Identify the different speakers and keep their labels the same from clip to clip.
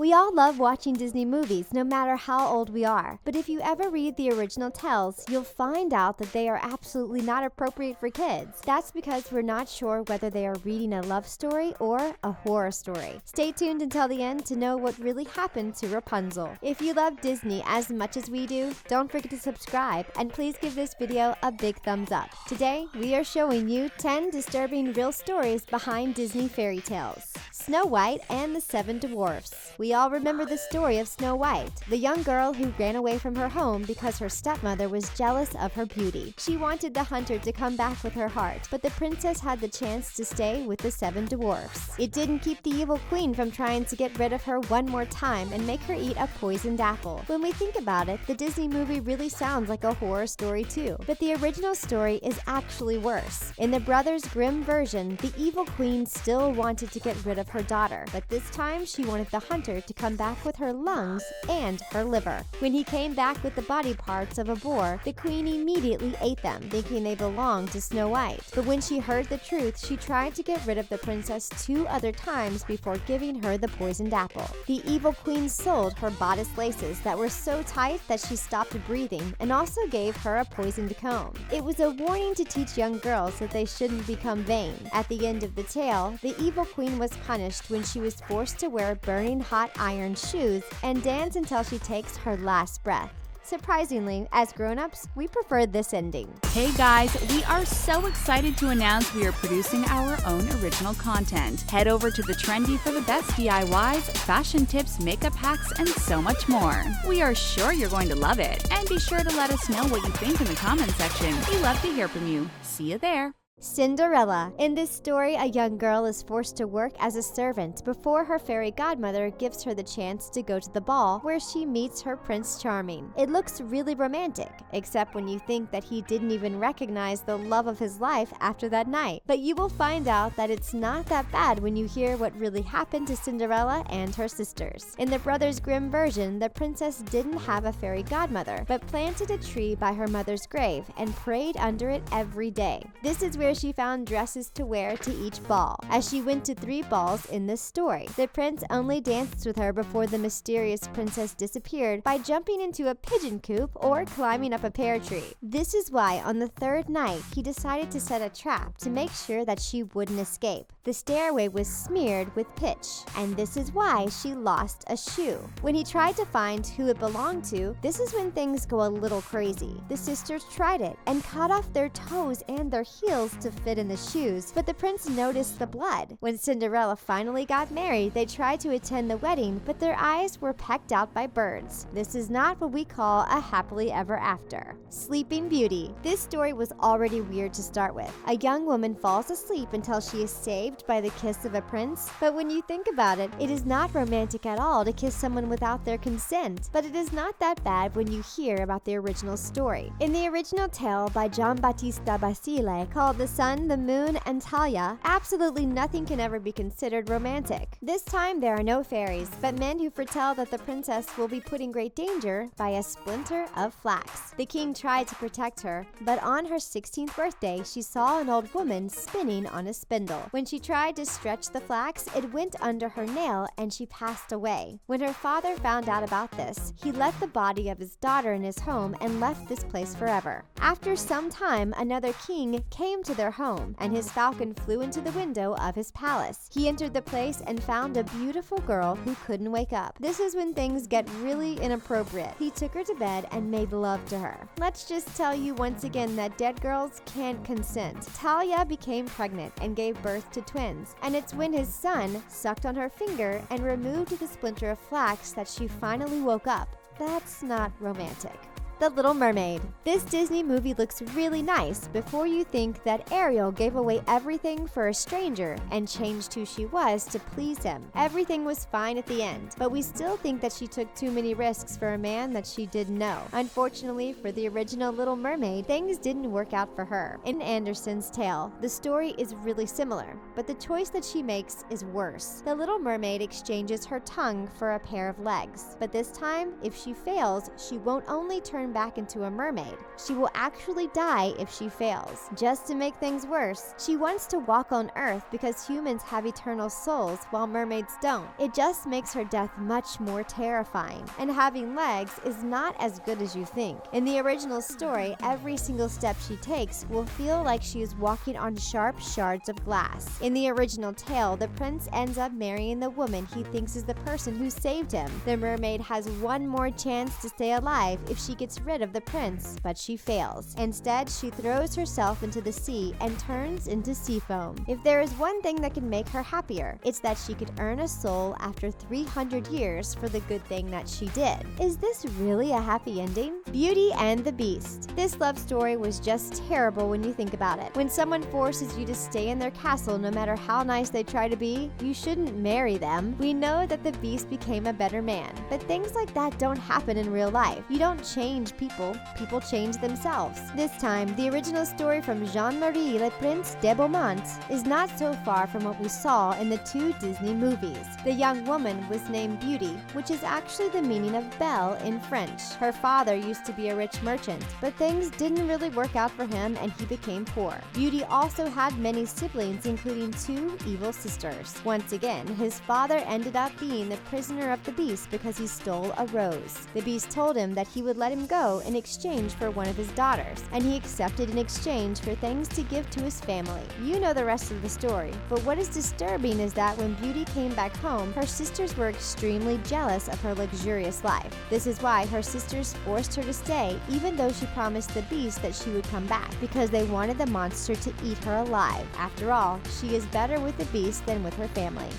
Speaker 1: We all love watching Disney movies, no matter how old we are. But if you ever read the original tales, you'll find out that they are absolutely not appropriate for kids. That's because we're not sure whether they are reading a love story or a horror story. Stay tuned until the end to know what really happened to Rapunzel. If you love Disney as much as we do, don't forget to subscribe and please give this video a big thumbs up. Today, we are showing you 10 disturbing real stories behind Disney fairy tales. Snow White and the Seven Dwarfs. We all remember the story of Snow White, the young girl who ran away from her home because her stepmother was jealous of her beauty. She wanted the hunter to come back with her heart, but the princess had the chance to stay with the Seven Dwarfs. It didn't keep the evil queen from trying to get rid of her one more time and make her eat a poisoned apple. When we think about it, the Disney movie really sounds like a horror story too. But the original story is actually worse. In the Brothers Grimm version, the evil queen still wanted to get rid of her daughter, but this time she wanted the hunter to come back with her lungs and her liver. When he came back with the body parts of a boar, the queen immediately ate them, thinking they belonged to Snow White. But when she heard the truth, she tried to get rid of the princess 2 other times before giving her the poisoned apple. The evil queen sold her bodice laces that were so tight that she stopped breathing and also gave her a poisoned comb. It was a warning to teach young girls that they shouldn't become vain. At the end of the tale, the evil queen was punished when she was forced to wear burning hot iron shoes and dance until she takes her last breath. Surprisingly, as grown-ups, we prefer this ending.
Speaker 2: Hey guys, we are so excited to announce we are producing our own original content. Head over to The Trendy for the best DIYs, fashion tips, makeup hacks, and so much more. We are sure you're going to love it. And be sure to let us know what you think in the comment section. We love to hear from you. See you there.
Speaker 1: Cinderella. In this story, a young girl is forced to work as a servant before her fairy godmother gives her the chance to go to the ball where she meets her Prince Charming. It looks really romantic, except when you think that he didn't even recognize the love of his life after that night. But you will find out that it's not that bad when you hear what really happened to Cinderella and her sisters. In the Brothers Grimm version, the princess didn't have a fairy godmother, but planted a tree by her mother's grave and prayed under it every day. This is where she found dresses to wear to each ball, as she went to 3 balls in this story. The prince only danced with her before the mysterious princess disappeared by jumping into a pigeon coop or climbing up a pear tree. This is why on the 3rd night he decided to set a trap to make sure that she wouldn't escape. The stairway was smeared with pitch, and this is why she lost a shoe. When he tried to find who it belonged to, this is when things go a little crazy. The sisters tried it and cut off their toes and their heels to fit in the shoes, but the prince noticed the blood. When Cinderella finally got married, they tried to attend the wedding, but their eyes were pecked out by birds. This is not what we call a happily ever after. Sleeping Beauty. This story was already weird to start with. A young woman falls asleep until she is saved by the kiss of a prince, but when you think about it, it is not romantic at all to kiss someone without their consent. But it is not that bad when you hear about the original story. In the original tale by Giambattista Basile called The Sun, the Moon, and Talia, absolutely nothing can ever be considered romantic. This time there are no fairies, but men who foretell that the princess will be put in great danger by a splinter of flax. The king tried to protect her, but on her 16th birthday, she saw an old woman spinning on a spindle. When she tried to stretch the flax, it went under her nail and she passed away. When her father found out about this, he left the body of his daughter in his home and left this place forever. After some time, another king came to their home, and his falcon flew into the window of his palace. He entered the place and found a beautiful girl who couldn't wake up. This is when things get really inappropriate. He took her to bed and made love to her. Let's just tell you once again that dead girls can't consent. Talia became pregnant and gave birth to twins, and it's when his son sucked on her finger and removed the splinter of flax that she finally woke up. That's not romantic. The Little Mermaid. This Disney movie looks really nice before you think that Ariel gave away everything for a stranger and changed who she was to please him. Everything was fine at the end, but we still think that she took too many risks for a man that she didn't know. Unfortunately for the original Little Mermaid, things didn't work out for her. In Andersen's tale, the story is really similar, but the choice that she makes is worse. The Little Mermaid exchanges her tongue for a pair of legs, but this time, if she fails, she won't only turn turn back into a mermaid. She will actually die if she fails. Just to make things worse, she wants to walk on Earth because humans have eternal souls while mermaids don't. It just makes her death much more terrifying. And having legs is not as good as you think. In the original story, every single step she takes will feel like she is walking on sharp shards of glass. In the original tale, the prince ends up marrying the woman he thinks is the person who saved him. The mermaid has one more chance to stay alive if she gets rid of the prince, but she fails. Instead, she throws herself into the sea and turns into sea foam. If there is one thing that can make her happier, it's that she could earn a soul after 300 years for the good thing that she did. Is this really a happy ending? Beauty and the Beast. This love story was just terrible when you think about it. When someone forces you to stay in their castle no matter how nice they try to be, you shouldn't marry them. We know that the Beast became a better man, but things like that don't happen in real life. You don't change people, people change themselves. This time, the original story from Jean-Marie Le Prince de Beaumont is not so far from what we saw in the 2 Disney movies. The young woman was named Beauty, which is actually the meaning of belle in French. Her father used to be a rich merchant, but things didn't really work out for him and he became poor. Beauty also had many siblings, including 2 evil sisters. Once again, his father ended up being the prisoner of the Beast because he stole a rose. The Beast told him that he would let him go in exchange for one of his daughters, and he accepted in exchange for things to give to his family. You know the rest of the story, but what is disturbing is that when Beauty came back home, her sisters were extremely jealous of her luxurious life. This is why her sisters forced her to stay, even though she promised the Beast that she would come back, because they wanted the monster to eat her alive. After all, she is better with the Beast than with her family.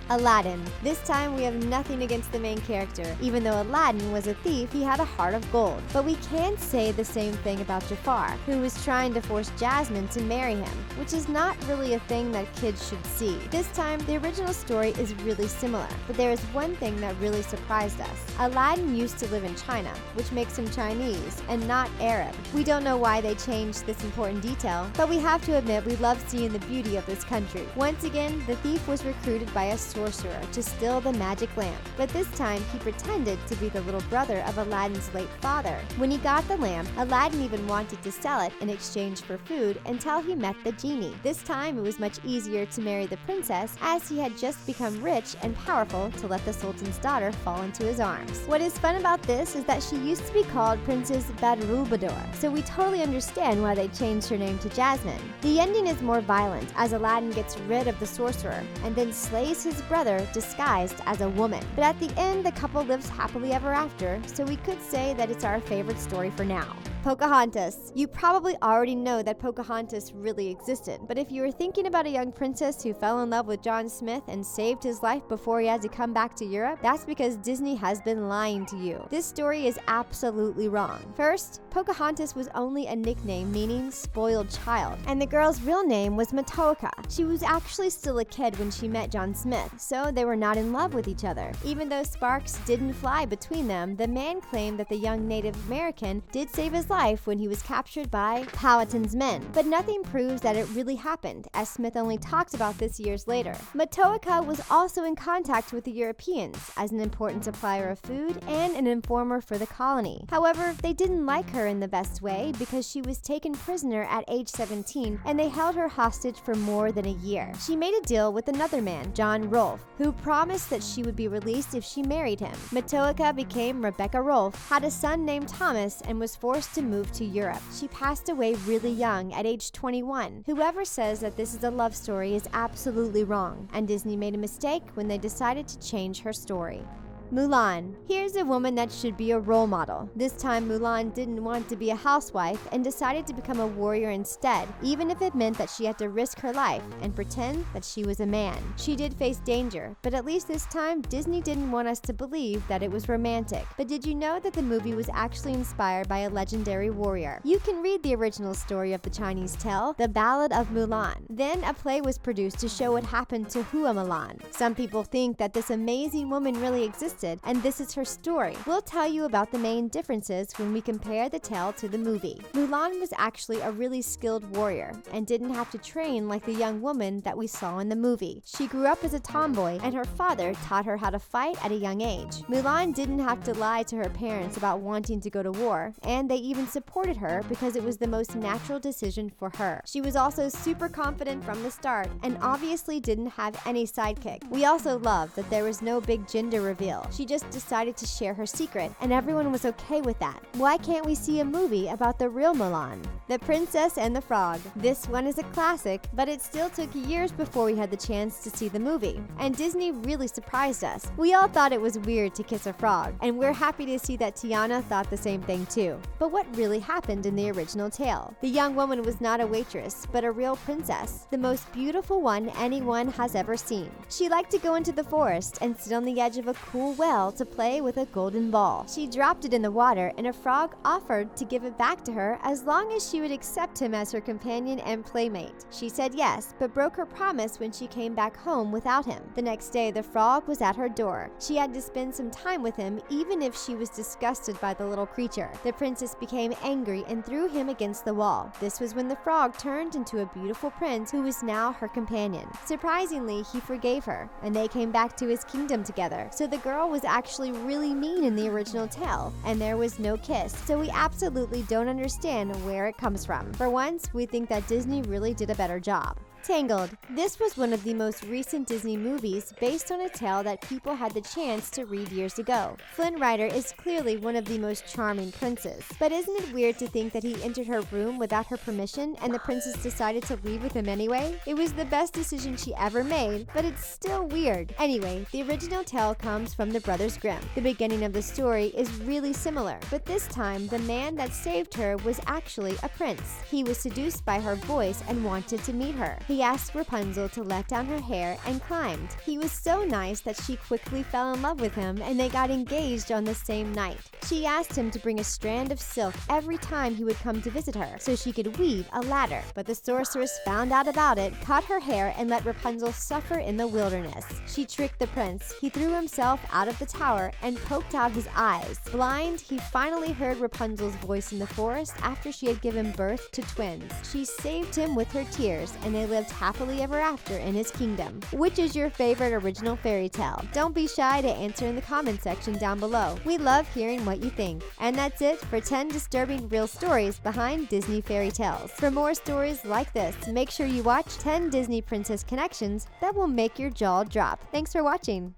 Speaker 1: Aladdin. This time we have nothing against the main character. Even though Aladdin was a thief, he had a heart of gold. But we can't say the same thing about Jafar, who was trying to force Jasmine to marry him, which is not really a thing that kids should see. This time, the original story is really similar, but there is one thing that really surprised us. Aladdin used to live in China, which makes him Chinese and not Arab. We don't know why they changed this important detail, but we have to admit we love seeing the beauty of this country. Once again, the thief was recruited by a sorcerer to steal the magic lamp, but this time he pretended to be the little brother of Aladdin's late father. When he got the lamp, Aladdin even wanted to sell it in exchange for food until he met the genie. This time it was much easier to marry the princess, as he had just become rich and powerful to let the sultan's daughter fall into his arms. What is fun about this is that she used to be called Princess Badroulbadour, so we totally understand why they changed her name to Jasmine. The ending is more violent, as Aladdin gets rid of the sorcerer and then slays his brother disguised as a woman. But at the end, the couple lives happily ever after, so we could say that it's our favorite story for now. Pocahontas. You probably already know that Pocahontas really existed, but if you were thinking about a young princess who fell in love with John Smith and saved his life before he had to come back to Europe, that's because Disney has been lying to you. This story is absolutely wrong. First, Pocahontas was only a nickname meaning spoiled child, and the girl's real name was Matoaka. She was actually still a kid when she met John Smith, so they were not in love with each other. Even though sparks didn't fly between them, the man claimed that the young Native American did save his life when he was captured by Powhatan's men, but nothing proves that it really happened, as Smith only talked about this years later. Matoaka was also in contact with the Europeans as an important supplier of food and an informer for the colony. However, they didn't like her in the best way because she was taken prisoner at age 17 and they held her hostage for more than a year. She made a deal with another man, John Rolfe, who promised that she would be released if she married him. Matoaka became Rebecca Rolfe, had a son named Thomas, and was forced to move to Europe. She passed away really young at age 21. Whoever says that this is a love story is absolutely wrong, and Disney made a mistake when they decided to change her story. Mulan. Here's a woman that should be a role model. This time Mulan didn't want to be a housewife and decided to become a warrior instead, even if it meant that she had to risk her life and pretend that she was a man. She did face danger, but at least this time Disney didn't want us to believe that it was romantic. But did you know that the movie was actually inspired by a legendary warrior? You can read the original story of the Chinese tale, The Ballad of Mulan. Then a play was produced to show what happened to Hua Mulan. Some people think that this amazing woman really existed, existed, and this is her story. We'll tell you about the main differences when we compare the tale to the movie. Mulan was actually a really skilled warrior and didn't have to train like the young woman that we saw in the movie. She grew up as a tomboy, and her father taught her how to fight at a young age. Mulan didn't have to lie to her parents about wanting to go to war, and they even supported her because it was the most natural decision for her. She was also super confident from the start and obviously didn't have any sidekick. We also love that there was no big gender reveal. She just decided to share her secret, and everyone was okay with that. Why can't we see a movie about the real Mulan? The Princess and the Frog. This one is a classic, but it still took years before we had the chance to see the movie. And Disney really surprised us. We all thought it was weird to kiss a frog, and we're happy to see that Tiana thought the same thing too. But what really happened in the original tale? The young woman was not a waitress, but a real princess, the most beautiful one anyone has ever seen. She liked to go into the forest and sit on the edge of a cool well to play with a golden ball. She dropped it in the water, and a frog offered to give it back to her as long as she would accept him as her companion and playmate. She said yes, but broke her promise when she came back home without him. The next day, the frog was at her door. She had to spend some time with him, even if she was disgusted by the little creature. The princess became angry and threw him against the wall. This was when the frog turned into a beautiful prince who was now her companion. Surprisingly, he forgave her, and they came back to his kingdom together. So the girl was actually really mean in the original tale, and there was no kiss. So we absolutely don't understand where it comes from. For once, we think that Disney really did a better job. Tangled. This was one of the most recent Disney movies based on a tale that people had the chance to read years ago. Flynn Rider is clearly one of the most charming princes, but isn't it weird to think that he entered her room without her permission and the princess decided to leave with him anyway? It was the best decision she ever made, but it's still weird. Anyway, the original tale comes from the Brothers Grimm. The beginning of the story is really similar, but this time the man that saved her was actually a prince. He was seduced by her voice and wanted to meet her. He asked Rapunzel to let down her hair and climbed. He was so nice that she quickly fell in love with him, and they got engaged on the same night. She asked him to bring a strand of silk every time he would come to visit her so she could weave a ladder. But the sorceress found out about it, cut her hair, and let Rapunzel suffer in the wilderness. She tricked the prince. He threw himself out of the tower and poked out his eyes. Blind, he finally heard Rapunzel's voice in the forest after she had given birth to twins. She saved him with her tears, and they lived happily ever after in his kingdom. Which is your favorite original fairy tale? Don't be shy to answer in the comment section down below. We love hearing what you think. And that's it for 10 disturbing real stories behind Disney fairy tales. For more stories like this, make sure you watch 10 Disney Princess Connections that will make your jaw drop. Thanks for watching.